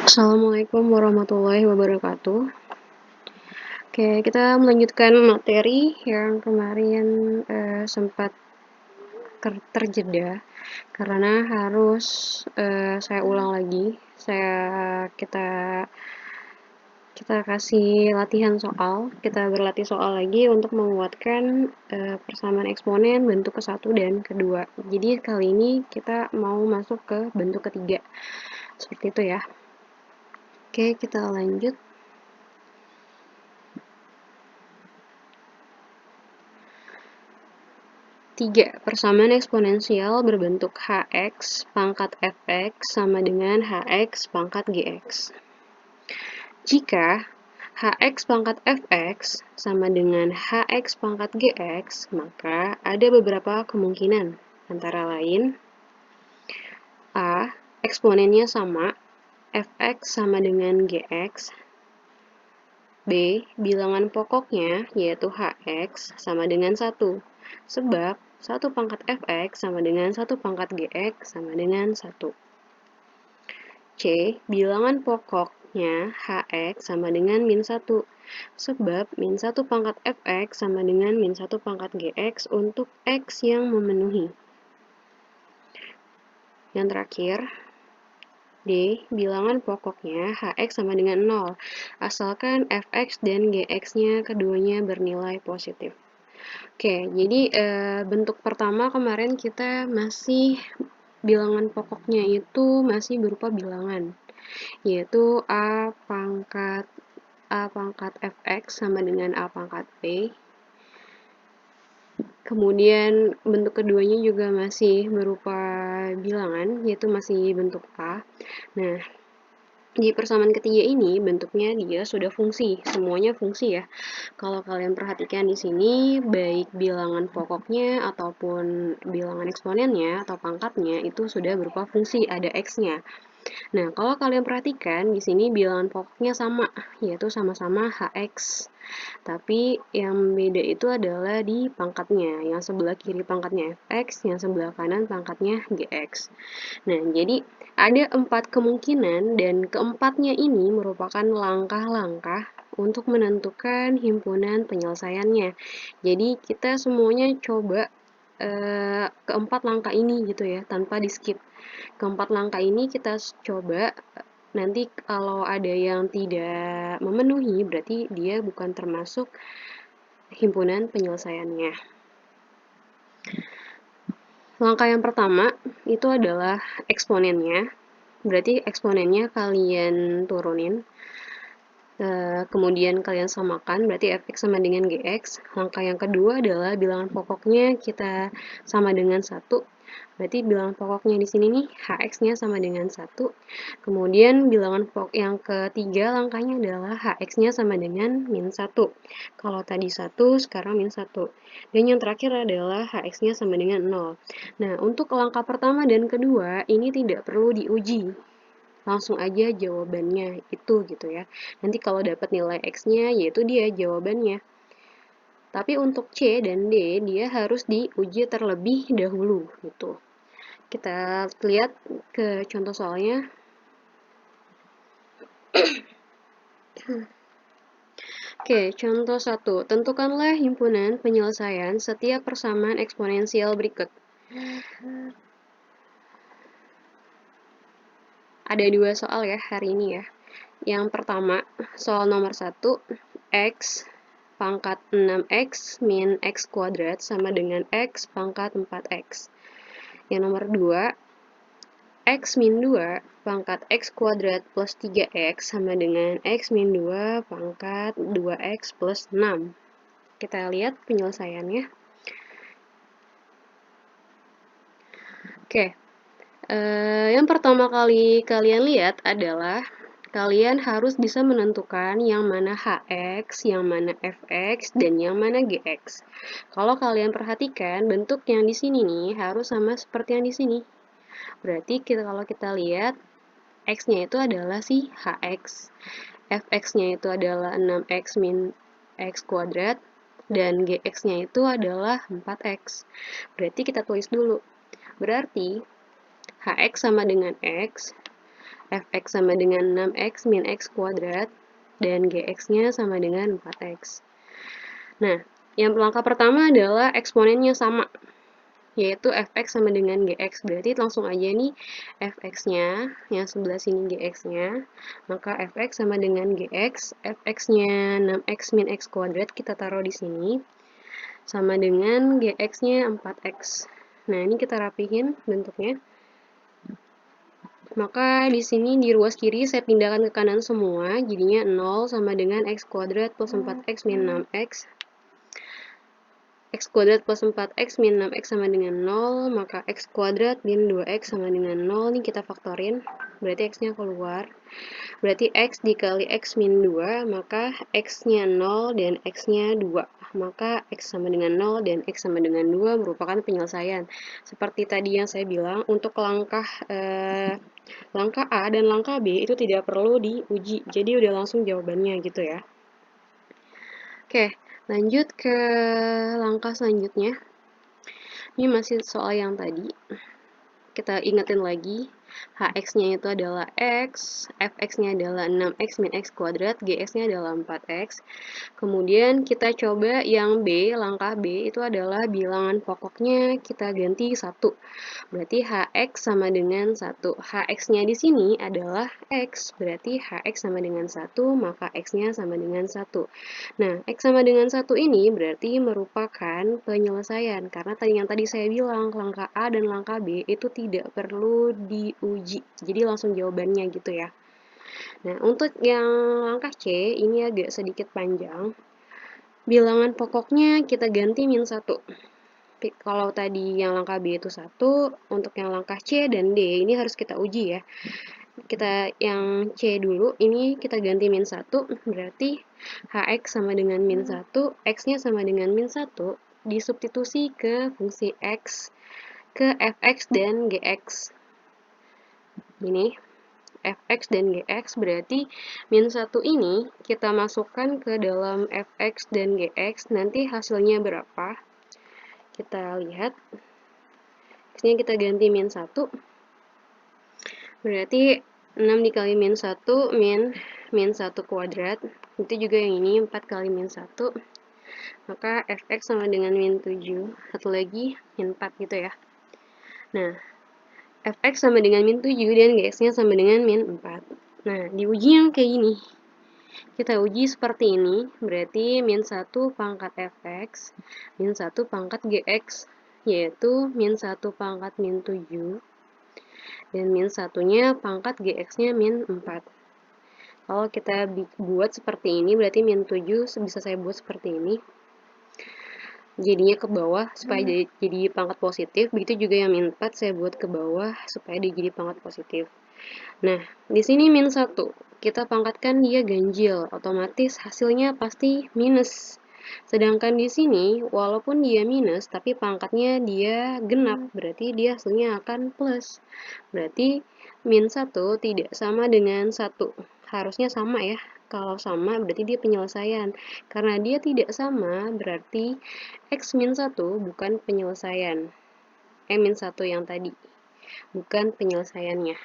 Assalamualaikum warahmatullahi wabarakatuh. Oke, kita melanjutkan materi yang kemarin sempat terjeda karena harus saya ulang lagi. Kita kasih latihan soal, kita berlatih soal lagi untuk menguatkan persamaan eksponen bentuk ke-1 dan kedua. Jadi kali ini kita mau masuk ke bentuk ketiga. Seperti itu ya. Oke, kita lanjut. 3. Persamaan eksponensial berbentuk hx pangkat fx sama dengan hx pangkat gx. Jika hx pangkat fx sama dengan hx pangkat gx, maka ada beberapa kemungkinan, antara lain a. Eksponennya sama, fx sama dengan gx. B. Bilangan pokoknya, yaitu hx, sama dengan 1. Sebab 1 pangkat fx sama dengan 1 pangkat gx sama dengan 1. C. Bilangan pokoknya hx sama dengan min 1. Sebab min 1 pangkat fx sama dengan min 1 pangkat gx untuk x yang memenuhi. Yang terakhir, D. Bilangan pokoknya hx sama dengan 0, asalkan fx dan gx-nya keduanya bernilai positif. Oke, jadi bentuk pertama kemarin kita masih bilangan pokoknya itu masih berupa bilangan, yaitu a pangkat fx sama dengan a pangkat p. Kemudian bentuk keduanya juga masih berupa bilangan, yaitu masih bentuk a. Nah, di persamaan ketiga ini bentuknya dia sudah fungsi, semuanya fungsi ya. Kalau kalian perhatikan di sini, baik bilangan pokoknya ataupun bilangan eksponennya atau pangkatnya itu sudah berupa fungsi, ada x-nya. Nah, kalau kalian perhatikan di sini bilangan pokoknya sama, yaitu sama-sama hx. Tapi yang beda itu adalah di pangkatnya, yang sebelah kiri pangkatnya fx, yang sebelah kanan pangkatnya gx. Nah, jadi ada 4 kemungkinan dan keempatnya ini merupakan langkah-langkah untuk menentukan himpunan penyelesaiannya. Jadi kita semuanya coba keempat langkah ini gitu ya, tanpa di skip. Keempat langkah ini kita coba, nanti kalau ada yang tidak memenuhi berarti dia bukan termasuk himpunan penyelesaiannya. Langkah yang pertama itu adalah eksponennya. Berarti eksponennya kalian turunin. Kemudian kalian samakan, berarti fx sama dengan gx. Langkah yang kedua adalah bilangan pokoknya kita sama dengan 1. Berarti bilangan pokoknya di sini nih, hx-nya sama dengan 1. Kemudian bilangan pokok yang ketiga langkahnya adalah hx-nya sama dengan min 1. Kalau tadi 1, sekarang min 1. Dan yang terakhir adalah hx-nya sama dengan 0. Nah, untuk langkah pertama dan kedua, ini tidak perlu diuji. Langsung aja jawabannya itu gitu ya. Nanti kalau dapat nilai X-nya, yaitu dia jawabannya. Tapi untuk C dan D, dia harus diuji terlebih dahulu gitu. Kita lihat ke contoh soalnya. Oke, contoh 1. Tentukanlah himpunan penyelesaian setiap persamaan eksponensial berikut. Ada 2 soal ya hari ini ya. Yang pertama, soal nomor 1, X pangkat 6x min x kuadrat sama dengan x pangkat 4x. Yang nomor 2, x min 2 pangkat x kuadrat plus 3x sama dengan x min 2 pangkat 2x plus 6. Kita lihat penyelesaiannya. Oke, yang pertama kali kalian lihat adalah kalian harus bisa menentukan yang mana hx, yang mana fx, dan yang mana gx. Kalau kalian perhatikan, bentuk yang di sini nih harus sama seperti yang di sini. Berarti kalau kita lihat, x-nya itu adalah si hx, fx-nya itu adalah 6x min x kuadrat, dan gx-nya itu adalah 4x. Berarti kita tulis dulu. Berarti hx sama dengan x, fx sama dengan 6x min x kuadrat, dan gx-nya sama dengan 4x. Nah, yang langkah pertama adalah eksponennya sama, yaitu fx sama dengan gx. Berarti langsung aja nih fx-nya, yang sebelah sini gx-nya, maka fx sama dengan gx, fx-nya 6x min x kuadrat kita taruh di sini, sama dengan gx-nya 4x. Nah, ini kita rapihin bentuknya. Maka di sini di ruas kiri saya pindahkan ke kanan semua, jadinya 0 sama dengan x kuadrat plus 4x min 6x. X kuadrat plus 4x min 6x sama dengan 0, maka x kuadrat min 2x sama dengan 0, ini kita faktorin, berarti x-nya keluar. Berarti x dikali x min 2, maka x-nya 0 dan x-nya 2. Maka x sama dengan 0 dan x sama dengan 2 merupakan penyelesaian. Seperti tadi yang saya bilang, untuk langkah A dan langkah B itu tidak perlu diuji, jadi udah langsung jawabannya gitu ya. Oke, lanjut ke langkah selanjutnya. Ini masih soal yang tadi. Kita ingetin lagi, hx-nya itu adalah x, fx-nya adalah 6x min x kuadrat, gx-nya adalah 4x. Kemudian kita coba yang B, langkah B itu adalah bilangan pokoknya kita ganti 1. Berarti hx sama dengan 1. Hx-nya di sini adalah x, berarti hx sama dengan 1, maka x-nya sama dengan 1. Nah, x sama dengan 1 ini berarti merupakan penyelesaian, karena yang tadi saya bilang, langkah A dan langkah B itu tidak perlu diuji, jadi langsung jawabannya gitu ya. Nah, untuk yang langkah C, ini agak sedikit panjang. Bilangan pokoknya kita ganti min 1. Kalau tadi yang langkah B itu 1, untuk yang langkah C dan D ini harus kita uji ya. Kita yang C dulu, ini kita ganti min 1, berarti hx sama dengan min 1, x-nya sama dengan min 1, disubstitusi ke fungsi x, ke fx dan gx. Ini fx dan gx, berarti min 1 ini kita masukkan ke dalam fx dan gx, nanti hasilnya berapa? Kita lihat, x-nya kita ganti min 1, berarti 6 dikali min 1, min 1 kuadrat, itu juga yang ini 4 kali min 1, maka fx sama dengan min 7, satu lagi min 4 gitu ya. Nah, fx sama dengan min 7 dan gx-nya sama dengan min 4. Nah, diuji yang kayak gini. Kita uji seperti ini, berarti min 1 pangkat fx, min 1 pangkat gx, yaitu min 1 pangkat min 7, dan min 1-nya pangkat gx-nya min 4. Kalau kita buat seperti ini, berarti min 7 bisa saya buat seperti ini. Jadinya ke bawah supaya jadi pangkat positif. Begitu juga yang min 4 saya buat ke bawah supaya dia jadi pangkat positif. Nah, di sini min 1. Kita pangkatkan dia ganjil, otomatis hasilnya pasti minus. Sedangkan di sini, walaupun dia minus, tapi pangkatnya dia genap, berarti dia hasilnya akan plus. Berarti min 1 tidak sama dengan 1. Harusnya sama ya. Kalau sama, berarti dia penyelesaian. Karena dia tidak sama, berarti x min 1 bukan penyelesaian. Min 1 yang tadi, bukan penyelesaiannya.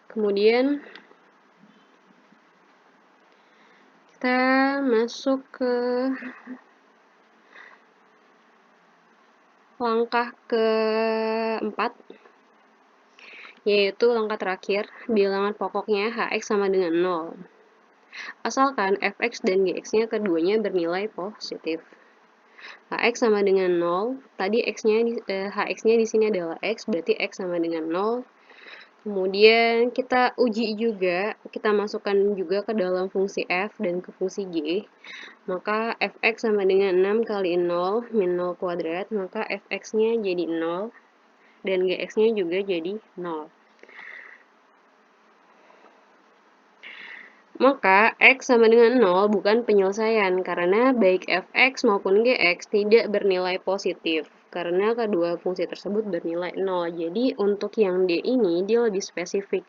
Kemudian kita masuk ke langkah keempat, yaitu langkah terakhir, bilangan pokoknya hx sama dengan 0. Asalkan fx dan gx-nya keduanya bernilai positif. Hx sama dengan 0, tadi hx-nya di sini adalah x, berarti x sama dengan 0. Kemudian kita uji juga, kita masukkan juga ke dalam fungsi f dan ke fungsi g. Maka fx sama dengan 6 kali 0 min 0 kuadrat, maka fx-nya jadi 0, dan gx-nya juga jadi 0. Maka x sama dengan 0 bukan penyelesaian, karena baik fx maupun gx tidak bernilai positif. Karena kedua fungsi tersebut bernilai 0. Jadi untuk yang D ini dia lebih spesifik.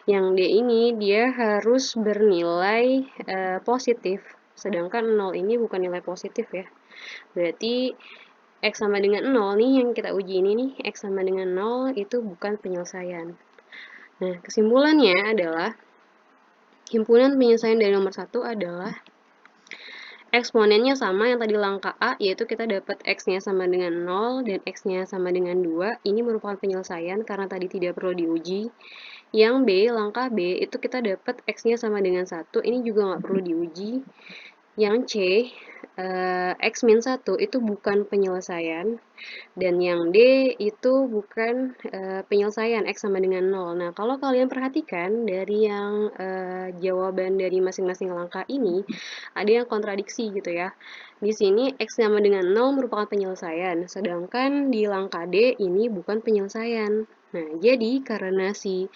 Yang D ini dia harus bernilai positif. Sedangkan 0 ini bukan nilai positif ya. Berarti x sama dengan 0 nih yang kita uji ini nih. X sama dengan 0 itu bukan penyelesaian. Nah, kesimpulannya adalah himpunan penyelesaian dari nomor 1 adalah eksponennya sama yang tadi langkah A, yaitu kita dapat X-nya sama dengan 0 dan X-nya sama dengan 2. Ini merupakan penyelesaian karena tadi tidak perlu diuji. Yang B, langkah B, itu kita dapat X-nya sama dengan 1. Ini juga nggak perlu diuji. Yang C, X min 1 itu bukan penyelesaian. Dan yang D itu bukan penyelesaian X sama dengan 0. Nah, kalau kalian perhatikan dari yang jawaban dari masing-masing langkah ini, ada yang kontradiksi gitu ya. Di sini X sama dengan 0 merupakan penyelesaian, sedangkan di langkah D ini bukan penyelesaian. Nah, jadi karena si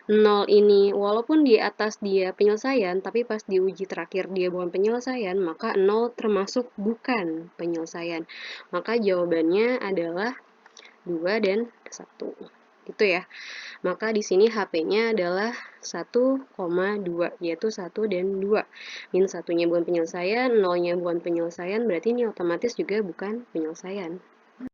0 ini walaupun di atas dia penyelesaian, tapi pas diuji terakhir dia bukan penyelesaian, maka 0 termasuk bukan penyelesaian. Maka jawabannya adalah 2 dan 1. Gitu ya. Maka di sini HP-nya adalah 1,2, yaitu 1 dan 2. Min 1-nya bukan penyelesaian, 0-nya bukan penyelesaian, berarti ini otomatis juga bukan penyelesaian.